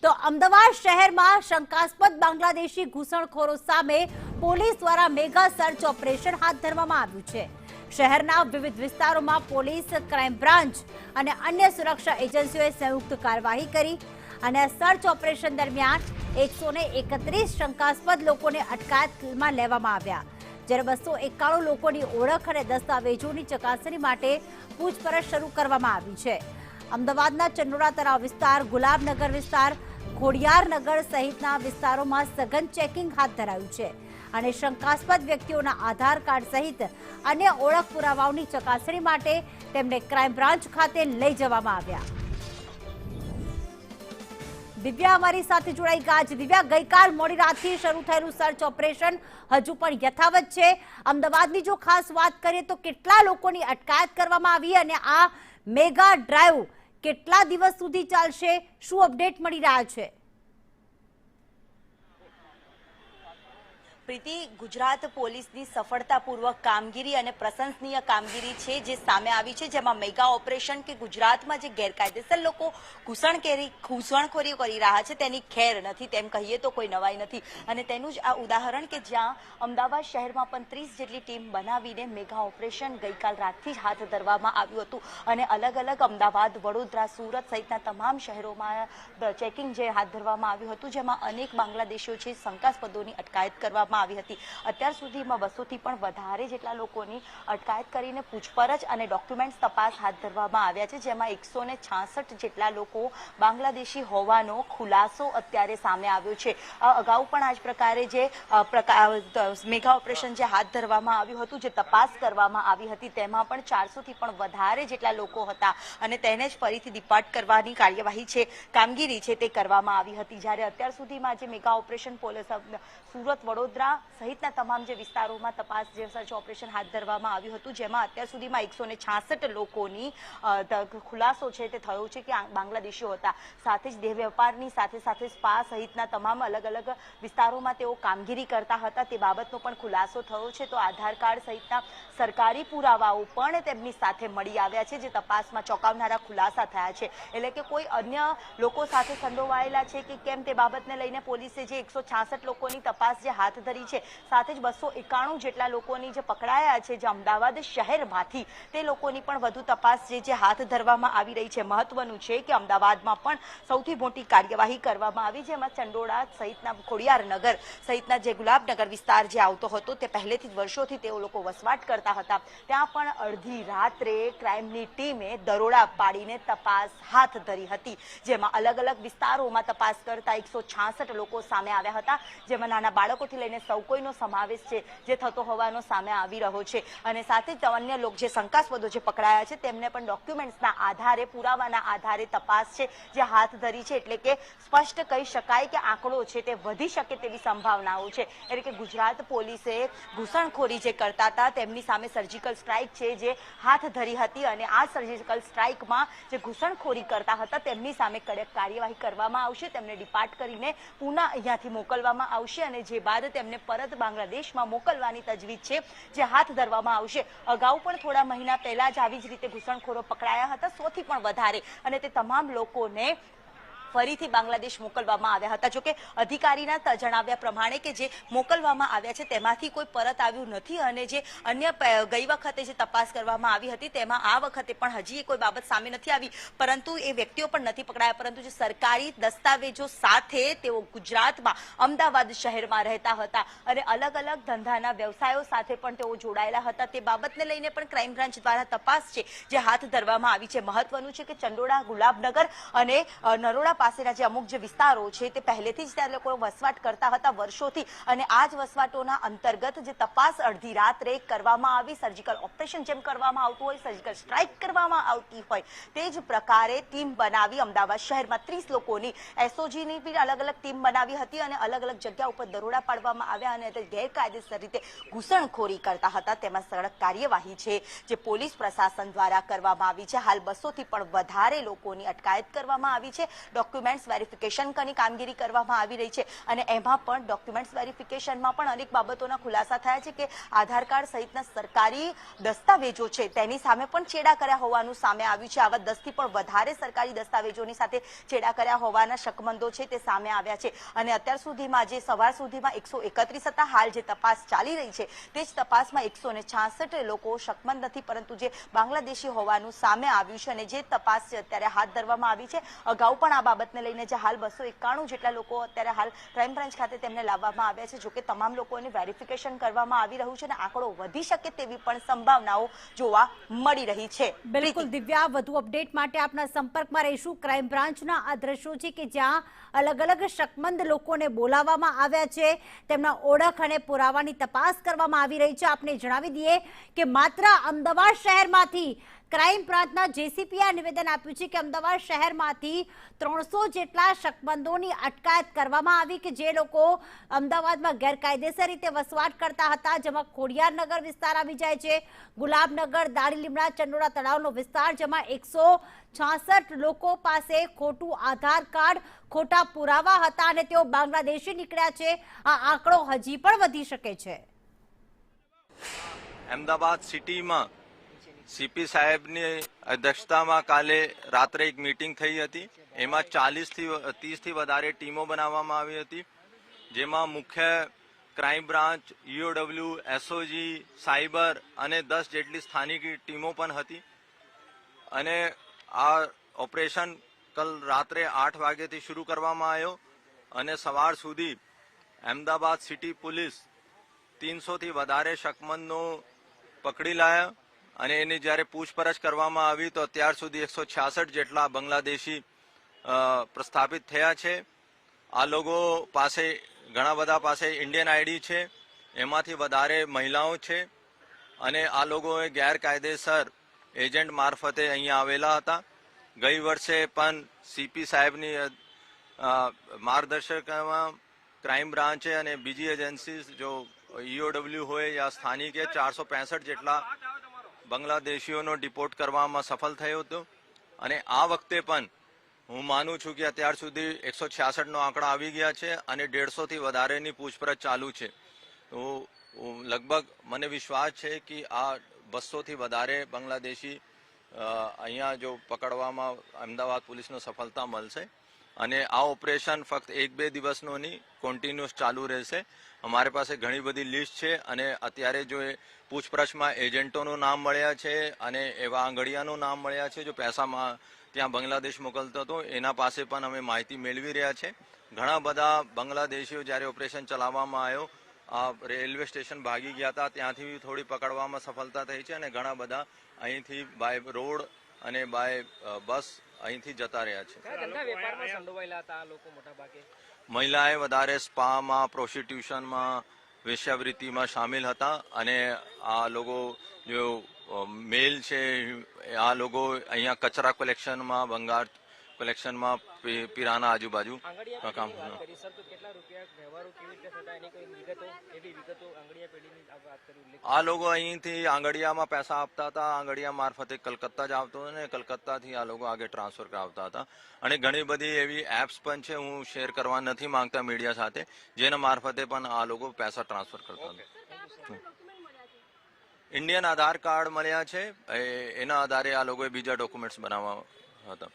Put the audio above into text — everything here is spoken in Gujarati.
તો અમદાવાદ શહેરમાં શંકાસ્પદ બાંગ્લાદેશી ઘૂસણખોરો સામે પોલીસ દ્વારા મેગા સર્ચ ઓપરેશન હાથ ધરવામાં આવ્યું છે। શહેરના વિવિધ વિસ્તારોમાં પોલીસ, ક્રાઇમ બ્રાન્ચ અને અન્ય સુરક્ષા એજન્સીઓએ સંયુક્ત કાર્યવાહી કરી અને સર્ચ ઓપરેશન દરમિયાન 131 શંકાસ્પદ લોકોને અટકાયતમાં લેવામાં આવ્યા, જ્યારે 291 લોકોની ઓળખ અને દસ્તાવેજોની ચકાસણી માટે પૂછપરછ શરૂ કરવામાં આવી છે। અમદાવાદના ચંડોળા તળાવ વિસ્તાર, ગુલાબનગર વિસ્તાર, ખોડિયારનગર સહિતના વિસ્તારોમાં સઘન ચેકિંગ હાથ ધરાયું છે અને શંકાસ્પદ વ્યક્તિઓના આધાર કાર્ડ સહિત અન્ય ઓળખ પુરાવાઓની ચકાસણી માટે તેમને ક્રાઇમ બ્રાન્ચ ખાતે લઈ જવામાં આવ્યા। દિવ્યા અમારી સાથે જોડાઈ ગયા છે। દિવ્યા, ગઈકાલ મોડી રાતથી શરૂ થયેલું સર્ચ ઓપરેશન હજુ પણ યથાવત છે। અમદાવાદની જો ખાસ વાત કરીએ તો કેટલા લોકોની અટકાયત કરવામાં આવી અને આ મેગા ડ્રાઈવ કેટલા દિવસ સુધી ચાલશે, શું અપડેટ મળી રહ્યા છે? પ્રીતિ, ગુજરાત પોલીસની સફળતાપૂર્વક કામગીરી અને પ્રશંસનીય કામગીરી છે જે સામે આવી છે, જેમાં મેગા ઓપરેશન કે ગુજરાતમાં જે ગેરકાયદેસર લોકો ઘૂસણખોરી કરી રહ્યા છે તેની ખેર નથી, તેમ કહીએ તો કોઈ નવાઈ નથી। અને તેનું જ આ ઉદાહરણ કે જ્યાં અમદાવાદ શહેરમાં પણ 30 જેટલી ટીમ બનાવીને મેગા ઓપરેશન ગઈકાલ રાતથી જ હાથ ધરવામાં આવ્યું હતું અને અલગ અલગ અમદાવાદ, વડોદરા, સુરત સહિતના તમામ શહેરોમાં ચેકિંગ જે હાથ ધરવામાં આવ્યું હતું, જેમાં અનેક બાંગ્લાદેશીઓ છે શંકાસ્પદોની અટકાયત કરવામાં આવી હતી। અત્યાર સુધીમાં 200 થી પણ વધારે જેટલા લોકોની અટકાયત કરીને પૂછપરછ અને ડોક્યુમેન્ટ્સ તપાસ હાથ ધરવામાં આવ્યા છે, જેમાં 166 જેટલા લોકો બાંગ્લાદેશી હોવાનો ખુલાસો અત્યારે સામે આવ્યો છે। અગાઉ પણ આ જ પ્રકારે જે મેગા ઓપરેશન જે હાથ ધરવામાં આવ્યું હતું, જે તપાસ કરવામાં આવી હતી, તેમાં પણ 400 થી પણ વધારે જેટલા લોકો હતા અને તેને જ ફરીથી ડિપાર્ટ કરવાની કાર્યવાહી છે, કામગીરી છે તે કરવામાં આવી હતી। જ્યારે અત્યાર સુધીમાં જે mega operation police Surat, Vadodara સહિતના તમામ જે વિસ્તારોમાં તપાસ જે સર્ચ ઓપરેશન હાથ ધરવામાં આવ્યું હતું, જેમાં અત્યાર સુધીમાં 166 લોકોની ખુલાસો છે તે થયો છે કે બાંગ્લાદેશીઓ હતા। સાથે જ દેહ વેપારની સાથે સાથે સ્પા સહિતના તમામ અલગ અલગ વિસ્તારોમાં તેઓ કામગીરી કરતા હતા, તે બાબતનો પણ ખુલાસો થયો છે। તો આધાર કાર્ડ સહિતના સરકારી પુરાવાઓ પણ તેમની સાથે મળી આવ્યા છે, જે તપાસમાં ચોંકાવનારા ખુલાસા થયા છે। એટલે કે કોઈ અન્ય લોકો સાથે સંડોવાયેલા છે કે કેમ તે બાબતને લઈને પોલીસે જે 166 લોકોની તપાસ જે હાથ ધરી છે, સાથે જ 291 જેટલા લોકોની જે પકડાયા છે જે અમદાવાદ શહેરમાંથી, તે લોકોની પણ વધુ તપાસ જે હાથ ધરવામાં આવી રહી છે। મહત્વનું છે કે અમદાવાદમાં પણ સૌથી મોટી કાર્યવાહી કરવામાં આવી, જેમાં ચંડોળા સહિતના, ખોડિયારનગર સહિતના જે ગુલાબનગર વિસ્તાર જે આવતો હતો, તે પહેલેથી જ વર્ષોથી તેઓ લોકો વસવાટ કરતા હતા, ત્યાં પણ અડધી રાત્રે ક્રાઇમની ટીમે દરોડા પાડીને તપાસ હાથ ધરી હતી, જેમાં અલગ અલગ વિસ્તારોમાં તપાસ કરતા 166 લોકો સામે આવ્યા હતા, જેમાં નાના બાળકોથી લઈને સૌ કોઈનો સમાવેશ છે જે થતો હોવાનો સામે આવી રહ્યો છે। અને સાથે જ અન્ય લોકો જે શંકાસ્પદો જે પકડાયા છે તેમને પણ ડોક્યુમેન્ટ્સના આધારે, પુરાવાના આધારે તપાસ છે જે હાથ ધરી છે। એટલે કે સ્પષ્ટ કહી શકાય કે આંકડો છે તે વધી શકે તેવી સંભાવનાઓ છે। એટલે કે ગુજરાત પોલીસે ઘૂસણખોરી જે કરતા હતા તેમની સામે સર્જિકલ સ્ટ્રાઇક છે જે હાથ ધરી હતી અને આ સર્જિકલ સ્ટ્રાઇકમાં જે ઘૂસણખોરી કરતા હતા તેમની સામે કડક કાર્યવાહી કરવામાં આવશે, તેમને ડિપાર્ટ કરીને પુનઃ અહીંયાથી મોકલવામાં આવશે અને જે બાદ તેમને પરત બાંગ્લાદેશમાં મોકલવાની તજવીજ છે જે હાથ ધરવામાં આવશે। અગાઉ પણ થોડા મહિના પહેલા જ આવી જ રીતે ઘૂસણખોરો પકડાયા હતા, 100 થી પણ વધારે, અને તે તમામ લોકોને ફરીથી બાંગ્લાદેશ મોકલવામાં આવ્યા હતા। જોકે અધિકારીના જણાવ્યા પ્રમાણે કે જે મોકલવામાં આવ્યા છે તેમાંથી કોઈ પરત આવ્યું નથી અને જે અન્ય ગઈ વખતે જે તપાસ કરવામાં આવી હતી તેમાં આ વખતે પણ હજી કોઈ બાબત સામે નથી આવી, પરંતુ એ વ્યક્તિઓ પણ નથી પકડાયા, પરંતુ જે સરકારી દસ્તાવેજો સાથે તેઓ ગુજરાતમાં અમદાવાદ શહેરમાં રહેતા હતા અને અલગ અલગ ધંધાના વ્યવસાયો સાથે પણ તેઓ જોડાયેલા હતા, તે બાબતને લઈને પણ ક્રાઇમ બ્રાન્ચ દ્વારા તપાસ છે જે હાથ ધરવામાં આવી છે। મહત્વનું છે કે ચંડોળા, ગુલાબનગર અને નરોડા પાસેના જે અમુક જે વિસ્તારો છે તે પહેલેથી જ ત્યાં લોકો વસવાટ કરતા હતા વર્ષોથી, અને આ જ વસવાટોના અંતર્ગત જે તપાસ અડધી રાત્રે કરવામાં આવી, સર્જિકલ ઓપરેશન જેમ કરવામાં આવતું હોય, સર્જિકલ સ્ટ્રાઇક કરવામાં આવતી હોય, તે જ પ્રકારે ટીમ બનાવી અમદાવાદ શહેરમાં 30 લોકોની એસઓજીની બી અલગ અલગ ટીમ બનાવી હતી અને અલગ અલગ જગ્યા ઉપર દરોડા પાડવામાં આવ્યા અને ગેરકાયદેસર રીતે ઘૂસણખોરી કરતા હતા, તેમાં સખત કાર્યવાહી છે જે પોલીસ પ્રશાસન દ્વારા કરવામાં આવી છે। હાલ 200 થી પણ વધારે લોકોની અટકાયત કરવામાં આવી છે। ડોક્યુમેન્ટ્સ વેરિફિકેશનની કામગીરી કરવામાં આવી રહી છે અને એમાં પણ ડોક્યુમેન્ટ્સ વેરિફિકેશનમાં પણ અનેક બાબતોના ખુલાસા થયા છે કે આધાર કાર્ડ સહિતના સરકારી દસ્તાવેજો છે તેની સામે પણ છેડા કર્યા હોવાનું સામે આવ્યું છે. આવા 10થી પણ વધારે સરકારી દસ્તાવેજોની સાથે છેડા કર્યા હોવાના શકમંદો છે તે સામે આવ્યા છે અને અત્યાર સુધીમાં જે સવાર સુધીમાં 131 હતા. હાલ જે તપાસ ચાલી રહી છે તે જ તપાસમાં 166 લોકો શકમંદ નથી પરંતુ જે બાંગ્લાદેશી હોવાનું સામે આવ્યું છે અને જે તપાસ છે અત્યારે હાથ ધરવામાં આવી છે. અગાઉ પણ આ બાબતને લઈને જે હાલ 291 જેટલા લોકો અત્યારે હાલ ક્રાઇમ બ્રાન્ચ ખાતે તેમને લાવવામાં આવ્યા છે. જોકે તમામ લોકોને વેરિફિકેશન કરવામાં આવી રહ્યું છે અને આંકડો વધી શકે તેવી પણ સંભાવનાઓ જોવા મળી રહી છે. બિલકુલ દિવ્યા, વધુ અપડેટ માટે આપના સંપર્કમાં રહીશું. ક્રાઇમ બ્રાન્ચના આ દ્રશ્યો છે કે જ્યાં અલગ અલગ શકમંદ લોકોને બોલાવવામાં આવ્યા છે, તેમના ઓળખ અને પુરાવાની તપાસ કરવામાં આવી રહી છે. આપને જણાવી દઈએ કે માત્ર અમદાવાદ શહેરમાંથી ક્રાઇમ બ્રાન્ચના જેસીપીએ આ નિવેદન આપ્યું છે કે અમદાવાદ શહેરમાંથી 300 જેટલા શકમંદોની અટકાયત કરવામાં આવી કે જે લોકો અમદાવાદમાં ગેરકાયદેસર રીતે વસવાટ કરતા હતા, જેમાં ખોડિયારનગર વિસ્તાર આવી જાય છે, ગુલાબનગર, દાડી લીમડા, ચંડોળા તળાવનો વિસ્તાર, જેમાં 166 લોકો પાસે ખોટું આધાર કાર્ડ, ખોટા પુરાવા હતા અને તેઓ બાંગ્લાદેશી નીકળ્યા છે. આ આંકડો હજી પણ વધી શકે છે. અમદાવાદ સિટીમાં સીપી સાહેબની અધ્યક્ષતામાં કાલે રાત્રે એક મીટિંગ થઈ હતી. એમાં 30થી વધારે ટીમો બનાવવામાં આવી હતી, જેમાં મુખ્ય crime branch, EOW, SOG, cyber અને 10 જેટલી સ્થાનિક ટીમો પણ હતી. અને આ ઓપરેશન કલ રાત્રે 8 વાગ્યાથી શરૂ કરવામાં આવ્યો અને સવાર સુધી અમદાવાદ સિટી પોલીસ 300થી વધારે શકમંદનો પકડી લાયા અને એની જ્યારે પૂછપરછ કરવામાં આવી તો અત્યાર સુધી 166 જેટલા બાંગ્લાદેશી પ્રસ્થાપિત થયા છે. આ લોકો પાસે ઘણા બધા પાસે ઇન્ડિયન આઈડી છે, એમાંથી વધારે મહિલાઓ છે અને આ લોકોએ ગેરકાયદેસર એજન્ટ મારફતે અહીંયા આવેલા હતા. ગઈ વર્ષે પણ સીપી સાહેબની માર્ગદર્શકમાં ક્રાઇમ બ્રાન્ચે અને બીજી એજન્સી જો EOW હોય યા સ્થાનિક 465 જેટલા બાંગ્લાદેશીઓનો ડિપોર્ટ કરવામાં સફળ થયો હતો. અને આ વખતે પણ હું માનું છું કે અત્યાર સુધી 166નો આંકડા આવી ગયા છે અને 150થી વધારેની પૂછપરછ ચાલુ છે. તો લગભગ મને વિશ્વાસ છે કે આ 200થી વધારે બાંગ્લાદેશી અહીંયા જો પકડવામાં અમદાવાદ પોલીસનો સફળતા મળશે અને આ ઓપરેશન ફક્ત 1-2 દિવસનો નહીં, કોન્ટિન્યુઅસ ચાલુ રહેશે. અમારી પાસે ઘણી બધી લિસ્ટ છે અને અત્યારે જો પૂછપરછમાં એજન્ટોનું નામ મળ્યા છે અને એવા આંગળીયાનું નામ મળ્યા છે જો પૈસામાં ત્યાં બાંગ્લાદેશ મોકલતો હતો, એના પાસે પણ અમે માહિતી મેળવી રહ્યા છે. ઘણા બધા બાંગ્લાદેશીઓ જ્યારે ઓપરેશન ચલાવવામાં આવ્યો આ રેલવે સ્ટેશન ભાગી ગયા હતા, ત્યાંથી થોડી પકડવામાં સફળતા થઈ છે અને ઘણા બધા અહીંથી બાય રોડ અને બાય બસ અહીંથી જતા રહ્યા છે. મહિલાએ વધારે સ્પામાં, પ્રોસ્ટિટ્યુશનમાં, વેશ્યાવૃત્તિમાં સામેલ હતા અને આ લોકો જો મેલ છે આ લોકો અહીંયા કચરા કલેક્શનમાં, ભંગાર કલેક્શનમાં, પીરાના આજુબાજુ કામ. આ લોકો અહીંથી આંગડિયામાં પૈસા આપતા હતા, આંગડિયા મારફતે કલકત્તા જ આવતો અને કલકત્તાથી આ લોકો આગળ ટ્રાન્સફર કરાવતા હતા. અને ઘણી બધી એવી એપ્સ પણ છે, હું શેર કરવા નથી માંગતા મીડિયા સાથે, જેના મારફતે પણ આ લોકો પૈસા ટ્રાન્સફર કરતા હતા. ઇન્ડિયન આધાર કાર્ડ મળ્યા છે, એના આધારે આ લોકોએ બીજા ડોક્યુમેન્ટ્સ બનાવવા હતા.